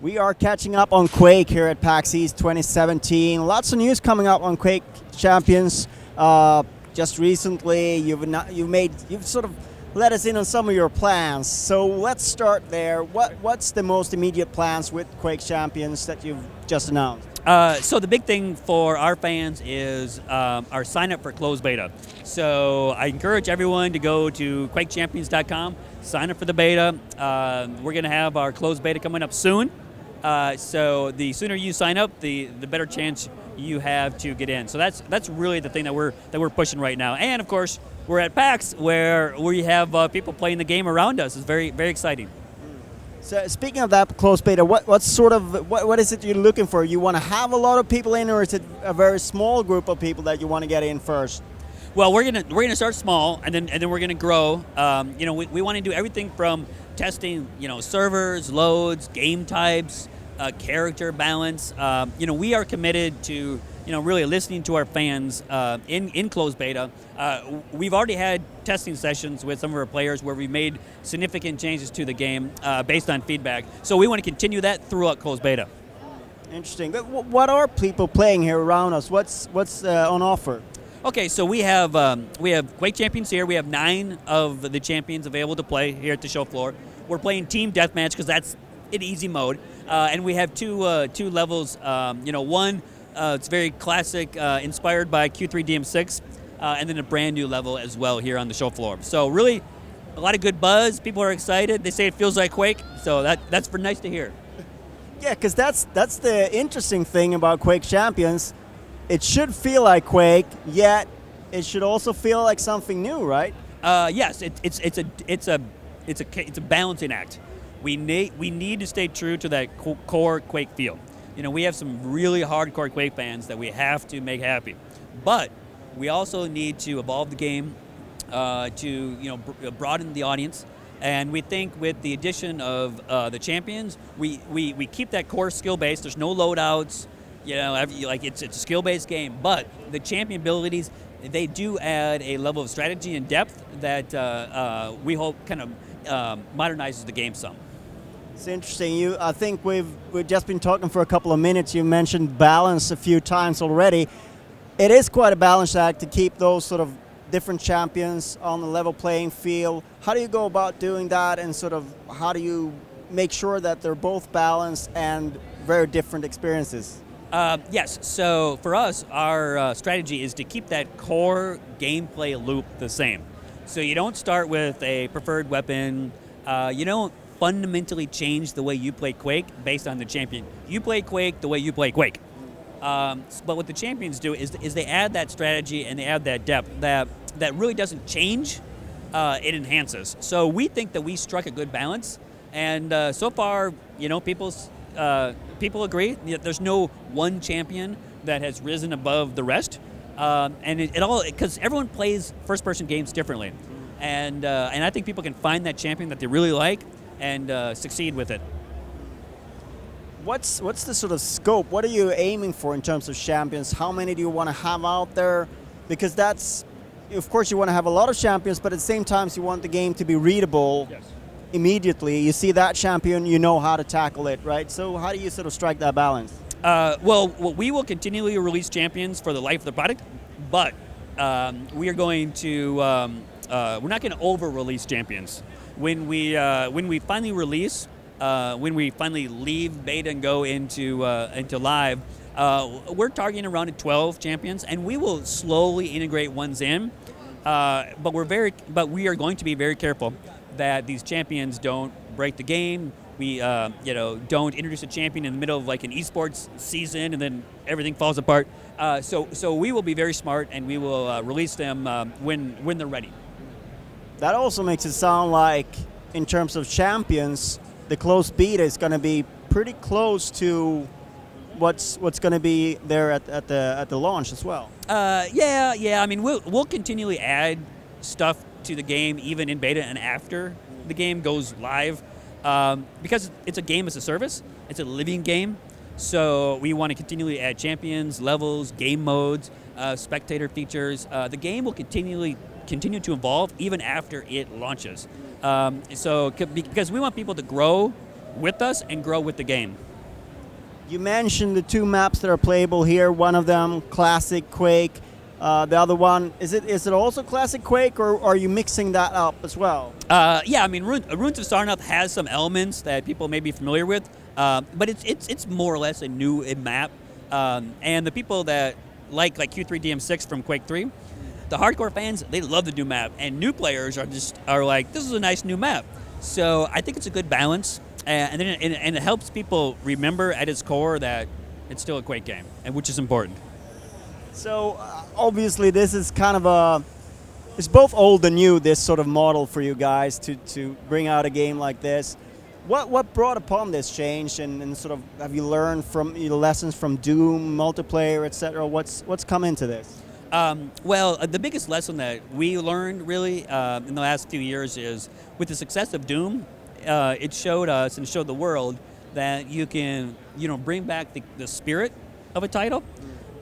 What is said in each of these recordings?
We are catching up on Quake here at PAX East 2017. Lots of news coming up on Quake Champions. Just recently, you've sort of let us in on some of your plans. So let's start there. What's the most immediate plans with Quake Champions that you've just announced? So the big thing for our fans is our sign up for closed beta. So I encourage everyone to go to QuakeChampions.com, sign up for the beta. We're going to have our closed beta coming up soon. So the sooner you sign up, the better chance you have to get in. So that's really the thing that we're pushing right now. And of course, we're at PAX where we have people playing the game around us. It's very, very exciting. So speaking of that closed beta, what is it you're looking for? You want to have a lot of people in, or is it a very small group of people that you want to get in first? Well, we're gonna start small, and then we're gonna grow. We want to do everything from testing, servers, loads, game types, character balance. We are committed to really listening to our fans in closed beta. We've already had testing sessions with some of our players where we made significant changes to the game based on feedback. So we want to continue that throughout closed beta. Interesting. What are people playing here around us? What's on offer? Okay, so we have Quake Champions here. We have 9 of the champions available to play here at the show floor. We're playing Team Deathmatch because that's in easy mode, and we have two levels. One it's very classic, inspired by Q3 DM6, and then a brand new level as well here on the show floor. So really, a lot of good buzz. People are excited. They say it feels like Quake, so that's nice to hear. Yeah, because that's the interesting thing about Quake Champions. It should feel like Quake, yet it should also feel like something new, right? Yes, it's a balancing act. We need to stay true to that core Quake feel. We have some really hardcore Quake fans that we have to make happy, but we also need to evolve the game to broaden the audience. And we think with the addition of the champions, we keep that core skill base. There's no loadouts. It's a skill-based game, but the champion abilities, they do add a level of strategy and depth that we hope kind of modernizes the game some. It's interesting. I think we've just been talking for a couple of minutes. You mentioned balance a few times already. It is quite a balanced act to keep those sort of different champions on the level playing field. How do you go about doing that, and sort of how do you make sure that they're both balanced and very different experiences? Yes, so for us, our strategy is to keep that core gameplay loop the same. So you don't start with a preferred weapon. You don't fundamentally change the way you play Quake based on the champion. You play Quake the way you play Quake. But what the champions do is they add that strategy and they add that depth that really doesn't change. It enhances. So we think that we struck a good balance, and so far, people agree. There's no one champion that has risen above the rest, and it all because everyone plays first-person games differently, and I think people can find that champion that they really like and succeed with it. What's the sort of scope? What are you aiming for in terms of champions? How many do you want to have out there? Because of course, you want to have a lot of champions, but at the same time, you want the game to be readable. Yes. Immediately. You see that champion, you know how to tackle it, right? So how do you sort of strike that balance? We will continually release champions for the life of the product, but we are going to we're not going to over-release champions. When we finally release, when we finally leave beta and go into live, we're targeting around 12 champions, and we will slowly integrate ones in. But we are going to be very careful that these champions don't break the game. We don't introduce a champion in the middle of like an esports season and then everything falls apart. So we will be very smart, and we will release them when they're ready. That also makes it sound like, in terms of champions, the closed beta is going to be pretty close to what's going to be there at the launch as well. Yeah. I mean, we'll continually add stuff to the game even in beta and after the game goes live, because it's a game as a service. It's a living game, so we want to continually add champions, levels, game modes, spectator features. The game will continue to evolve even after it launches. Because we want people to grow with us and grow with the game. You mentioned the two maps that are playable here. One of them, Classic Quake. The other one, is it also Classic Quake, or are you mixing that up as well? Yeah, I mean, Runes of Sarnath has some elements that people may be familiar with, but it's more or less a new map. And the people that like Q3DM6 from Quake 3, the hardcore fans, they love the new map, and new players are like, this is a nice new map. So I think it's a good balance, and it helps people remember at its core that it's still a Quake game, and which is important. So obviously this is kind of it's both old and new, this sort of model for you guys to bring out a game like this. What brought upon this change, and sort of have you learned from your lessons from Doom, multiplayer, etc.? What's come into this? Well, the biggest lesson that we learned really in the last few years is with the success of Doom, it showed us and showed the world that you can bring back the spirit of a title,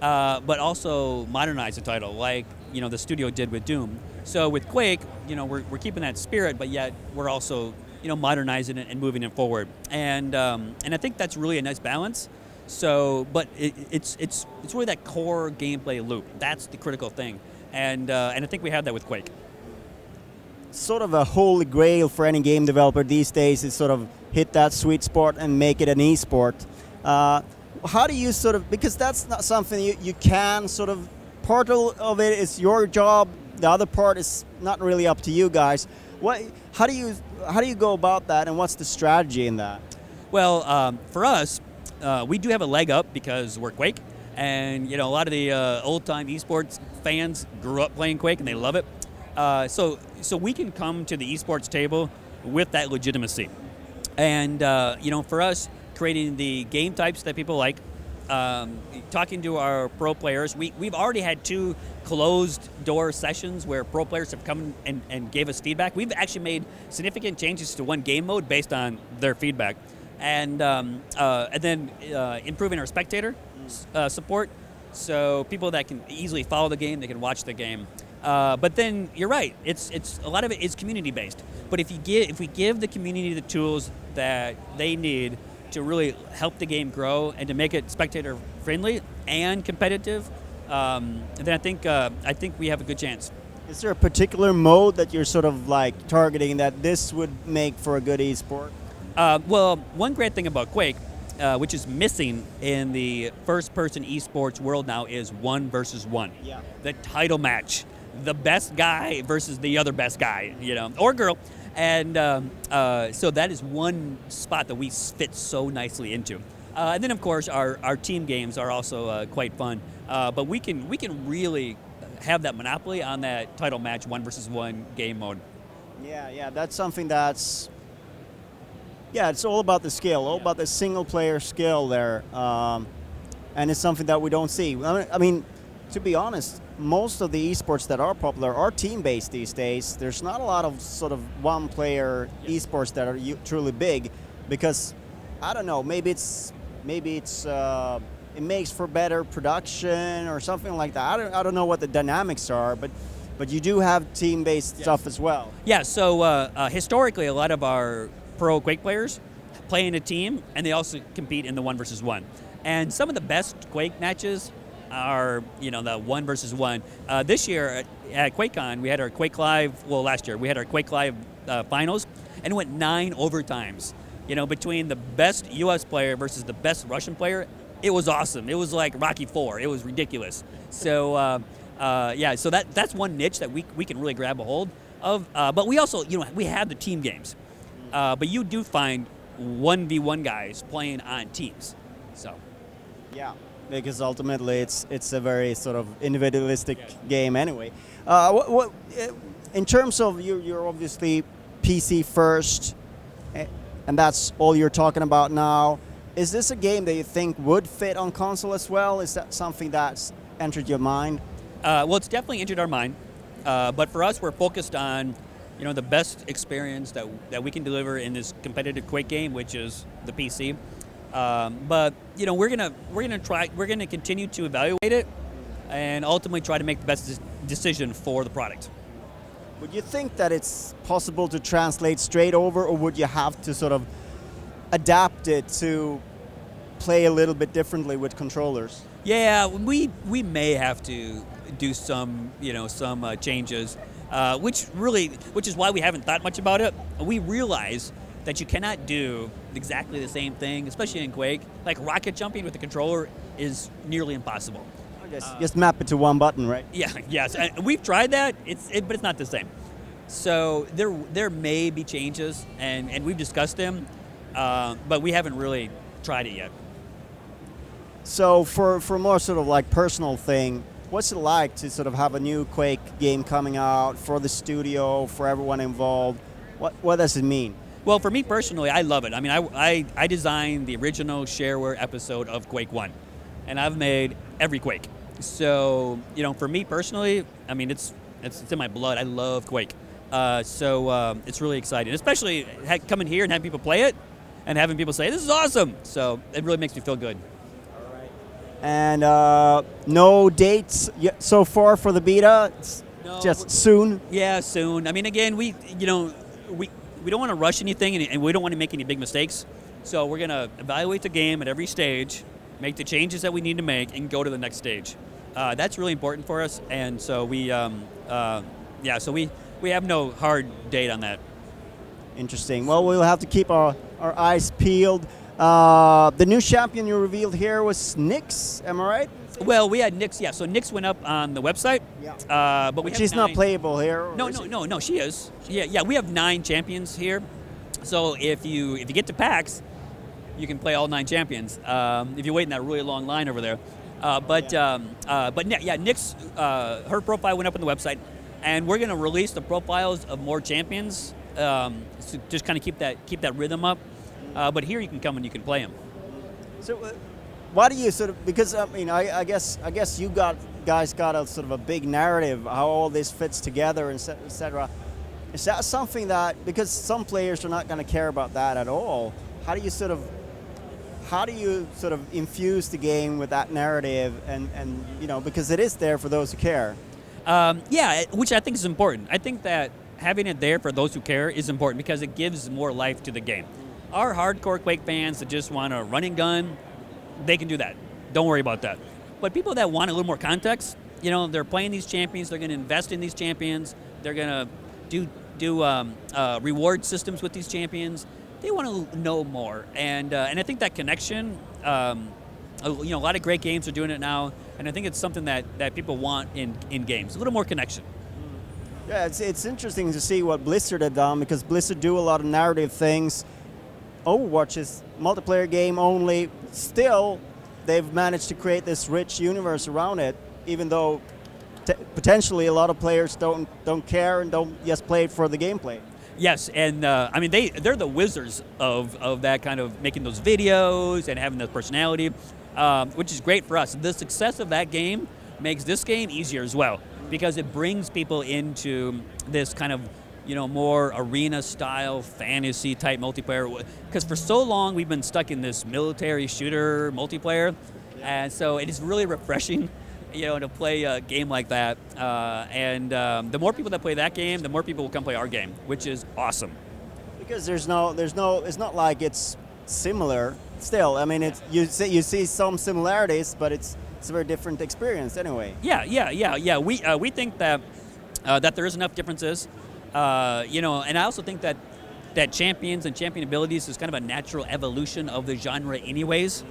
but also modernize a title like the studio did with Doom. So with Quake, we're keeping that spirit, but yet we're also modernizing it and moving it forward. And I think that's really a nice balance. So, but it's really that core gameplay loop. That's the critical thing, and I think we have that with Quake. Sort of a holy grail for any game developer these days is sort of hit that sweet spot and make it an esport. How do you sort of, because that's not something you can sort of, part of it is your job, the other part is not really up to you guys. How do you go about that, and what's the strategy in that? Well, for us, we do have a leg up because we're Quake, and a lot of the old-time esports fans grew up playing Quake and they love it. So we can come to the esports table with that legitimacy, and for us, creating the game types that people like, talking to our pro players. We've already had 2 closed door sessions where pro players have come and gave us feedback. We've actually made significant changes to one game mode based on their feedback. And then improving our spectator support, so people that can easily follow the game, they can watch the game. But then you're right, it's a lot of it is community based. But if we give the community the tools that they need to really help the game grow and to make it spectator friendly and competitive, then I think we have a good chance. Is there a particular mode that you're sort of like targeting that this would make for a good esport? Well, one great thing about Quake, which is missing in the first-person esports world now, is 1 versus 1. Yeah. The title match, the best guy versus the other best guy, or girl, and so that is one spot that we fit so nicely into. And then, of course, our team games are also quite fun. But we can really have that monopoly on that title match 1 versus 1 game mode. Yeah, that's something that's. Yeah, it's all about the skill, all about the single-player skill there, and it's something that we don't see. I mean, to be honest, most of the esports that are popular are team-based these days. There's not a lot of sort of one-player esports that are truly big, because I don't know, maybe it makes for better production or something like that. I don't know what the dynamics are, but you do have team-based stuff as well. Yeah. So historically, a lot of our pro Quake players play in a team, and they also compete in the 1 versus 1. And some of the best Quake matches are, the 1 versus 1. This year at QuakeCon, we had our Quake Live. Well, last year we had our Quake Live finals, and it went 9 overtimes. Between the best U.S. player versus the best Russian player, it was awesome. It was like Rocky IV. It was ridiculous. So so that's one niche that we can really grab a hold of. But we also, we have the team games. But you do find 1v1 guys playing on teams. So, yeah, because ultimately it's a very sort of individualistic game anyway. In terms of you're obviously PC first, and that's all you're talking about now. Is this a game that you think would fit on console as well? Is that something that's entered your mind? Well, it's definitely entered our mind. But for us, we're focused on the best experience that we can deliver in this competitive Quake game, which is the PC. But we're gonna continue to evaluate it, and ultimately try to make the best decision for the product. Would you think that it's possible to translate straight over, or would you have to sort of adapt it to play a little bit differently with controllers. Yeah, we may have to do some changes, which is why we haven't thought much about it. We realize that you cannot do exactly the same thing, especially in Quake. Like rocket jumping with the controller is nearly impossible. Just map it to one button, right? Yeah, yes, and we've tried that. But it's not the same. So there may be changes, and we've discussed them, but we haven't really tried it yet. So for more sort of like personal thing, what's it like to sort of have a new Quake game coming out for the studio, for everyone involved? What does it mean? Well, for me personally, I love it. I mean, I designed the original shareware episode of Quake 1, and I've made every Quake. So, for me personally, I mean, it's in my blood. I love Quake. So it's really exciting, especially coming here and having people play it and having people say, this is awesome. So it really makes me feel good. All right. And no dates yet so far for the beta? No, just soon? Yeah, soon. I mean, again, we don't want to rush anything, and we don't want to make any big mistakes. So we're going to evaluate the game at every stage, make the changes that we need to make, and go to the next stage. That's really important for us, and so we have no hard date on that. Interesting. Well, we'll have to keep our eyes peeled. The new champion you revealed here was Nyx, am I right? Well, we had Nyx, yeah. So Nyx went up on the website. Yeah. But she's not playable here. No, she is. Yeah. We have 9 champions here. So if you get to PAX, you can play all 9 champions. If you wait in that really long line over there. But Nyx, her profile went up on the website, and we're going to release the profiles of more champions to just kind of keep that rhythm up. But here you can come and you can play them. So, why do you sort of? Because I mean, I guess you guys got a sort of a big narrative how all this fits together, and etc. Is that something that, because some players are not going to care about that at all? How do you sort of infuse the game with that narrative, and because it is there for those who care? Yeah, which I think is important. I think that having it there for those who care is important because it gives more life to the game. Our hardcore Quake fans that just want a run and gun, they can do that. Don't worry about that. But people that want a little more context, they're playing these champions, they're going to invest in these champions, they're going to do reward systems with these champions. They want to know more, and I think that connection. A lot of great games are doing it now, and I think it's something that people want in games. A little more connection. Yeah, it's interesting to see what Blizzard had done, because Blizzard do a lot of narrative things. Overwatch is multiplayer game only. Still, they've managed to create this rich universe around it, even though potentially a lot of players don't care and don't just play it for the gameplay. Yes, and I mean they're the wizards of that kind of making those videos and having that personality, which is great for us. The success of that game makes this game easier as well, because it brings people into this kind of more arena-style, fantasy-type multiplayer. Because for so long, we've been stuck in this military shooter multiplayer. And so it is really refreshing, to play a game like that. And the more people that play that game, the more people will come play our game, which is awesome. Because it's not like it's similar. Still, I mean, you see some similarities, but it's a very different experience anyway. Yeah. We think that there is enough differences. And I also think that champions and champion abilities is kind of a natural evolution of the genre anyways.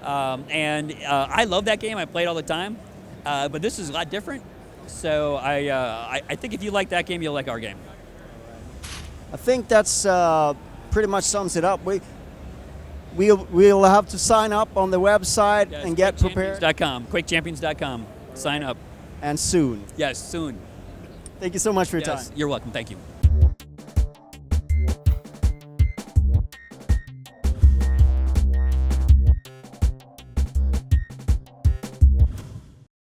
I love that game. I play it all the time. But this is a lot different. So I think if you like that game, you'll like our game. I think that's pretty much sums it up. We'll have to sign up on the website and get prepared. QuakeChampions.com. Sign up. And soon. Yes, soon. Thank you so much for your time. You're welcome. Thank you.